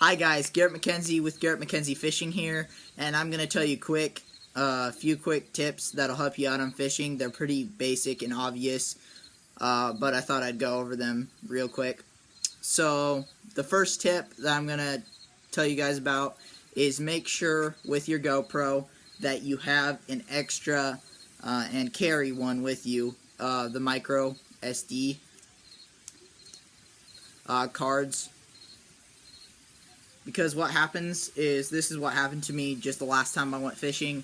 Hi guys, Garrett McKenzie with Garrett McKenzie Fishing here, and I'm going to tell you a few quick tips that'll help you out on fishing. They're pretty basic and obvious, but I thought I'd go over them real quick. So the first tip that I'm going to tell you guys about is make sure with your GoPro that you have an extra and carry one with you, the micro SD cards. Because what happens is, this is what happened to me just the last time I went fishing.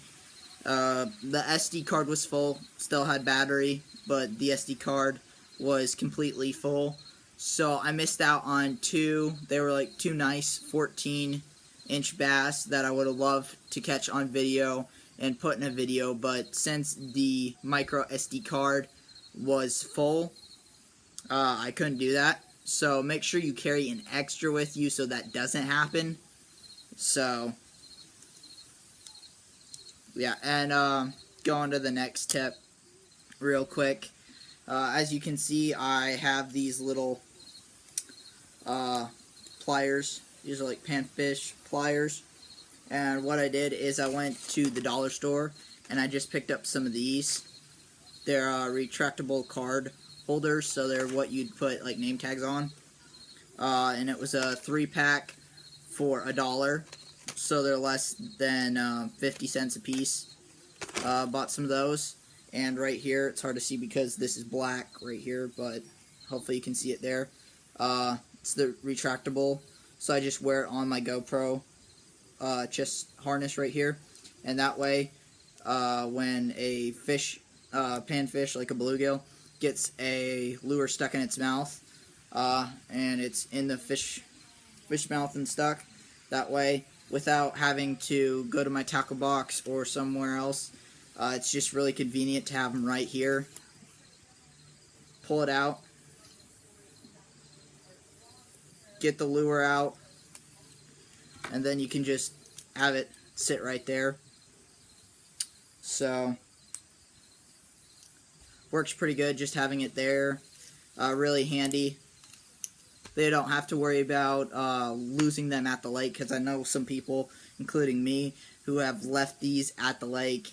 The SD card was full, still had battery, but the SD card was completely full. So I missed out on they were like two nice 14-inch bass that I would have loved to catch on video and put in a video. But since the micro SD card was full, I couldn't do that. So make sure you carry an extra with you so that doesn't happen. So, yeah, and go on to the next tip real quick. As you can see, I have these little pliers. These are like panfish pliers. And what I did is I went to the dollar store and I just picked up some of these. They're retractable card holders, so they're what you'd put like name tags on. And it was a 3-pack for $1, so they're less than 50 cents a piece. Bought some of those, and right here, it's hard to see because this is black right here, but hopefully you can see it there. It's the retractable, so I just wear it on my GoPro chest harness right here, and that way when a fish, panfish like a bluegill, gets a lure stuck in its mouth, and it's in the fish mouth and stuck, that way, without having to go to my tackle box or somewhere else, it's just really convenient to have them right here. Pull it out, get the lure out, and then you can just have it sit right there. So works pretty good just having it there. Really handy. They don't have to worry about losing them at the lake, because I know some people, including me, who have left these at the lake.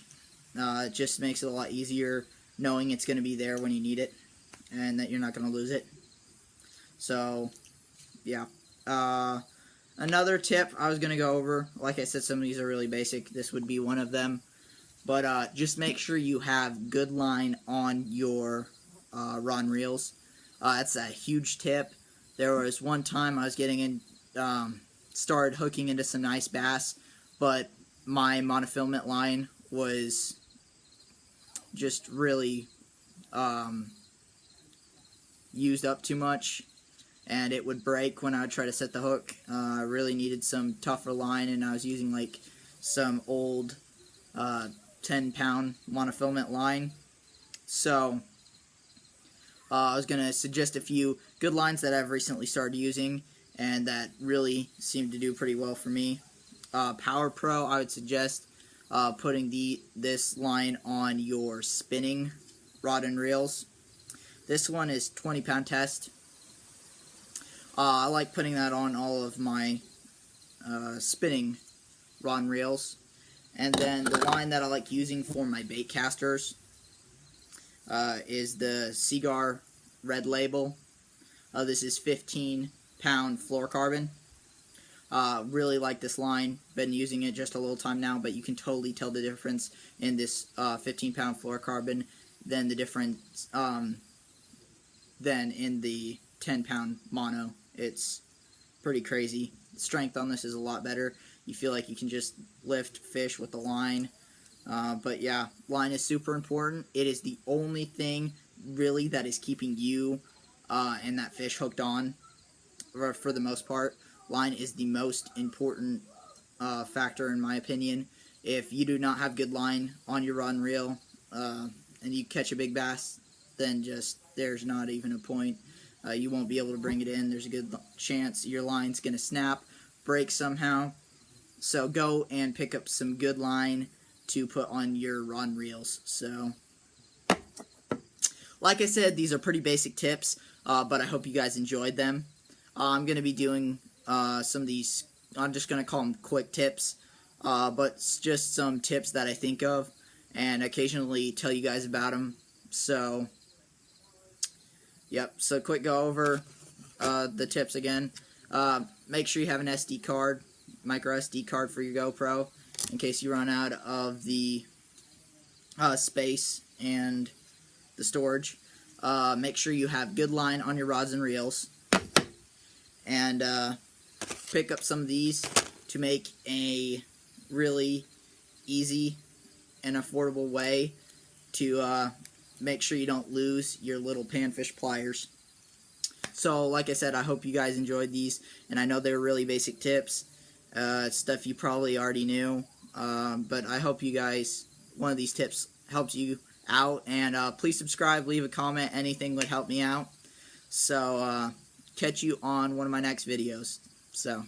It just makes it a lot easier knowing it's going to be there when you need it and that you're not going to lose it. So, yeah. Another tip I was going to go over, like I said, some of these are really basic. This would be one of them. But just make sure you have good line on your rod and reels. That's a huge tip. There was one time I was getting in, started hooking into some nice bass, but my monofilament line was just really used up too much, and it would break when I would try to set the hook. I really needed some tougher line, and I was using like some old 10-pound monofilament line. So I was going to suggest a few good lines that I've recently started using and that really seem to do pretty well for me. Power Pro, I would suggest putting this line on your spinning rod and reels. This one is 20-pound test. I like putting that on all of my spinning rod and reels. And then the line that I like using for my bait casters is the Seaguar Red Label. This is 15-pound fluorocarbon. Really like this line. Been using it just a little time now, but you can totally tell the difference in this 15-pound fluorocarbon than the difference than in the 10-pound mono. It's pretty crazy. The strength on this is a lot better. You feel like you can just lift fish with the line. But yeah, line is super important. It is the only thing really that is keeping you and that fish hooked on for the most part. Line is the most important factor in my opinion. If you do not have good line on your rod and reel and you catch a big bass, then just there's not even a point. You won't be able to bring it in. There's a good chance your line's going to snap, break somehow. So go and pick up some good line to put on your rod and reels. So, like I said, these are pretty basic tips, but I hope you guys enjoyed them. I'm going to be doing some of these I'm just going to call them quick tips, but it's just some tips that I think of and occasionally tell you guys about them. So, yep, so quick go over the tips again. Make sure you have an SD card, micro SD card for your GoPro in case you run out of the space and the storage. Make sure you have good line on your rods and reels, and pick up some of these to make a really easy and affordable way to make sure you don't lose your little panfish pliers. So like I said, I hope you guys enjoyed these, and I know they're really basic tips, stuff you probably already knew, but I hope you guys, one of these tips helps you out, and please subscribe, leave a comment, anything would help me out. So catch you on one of my next videos. So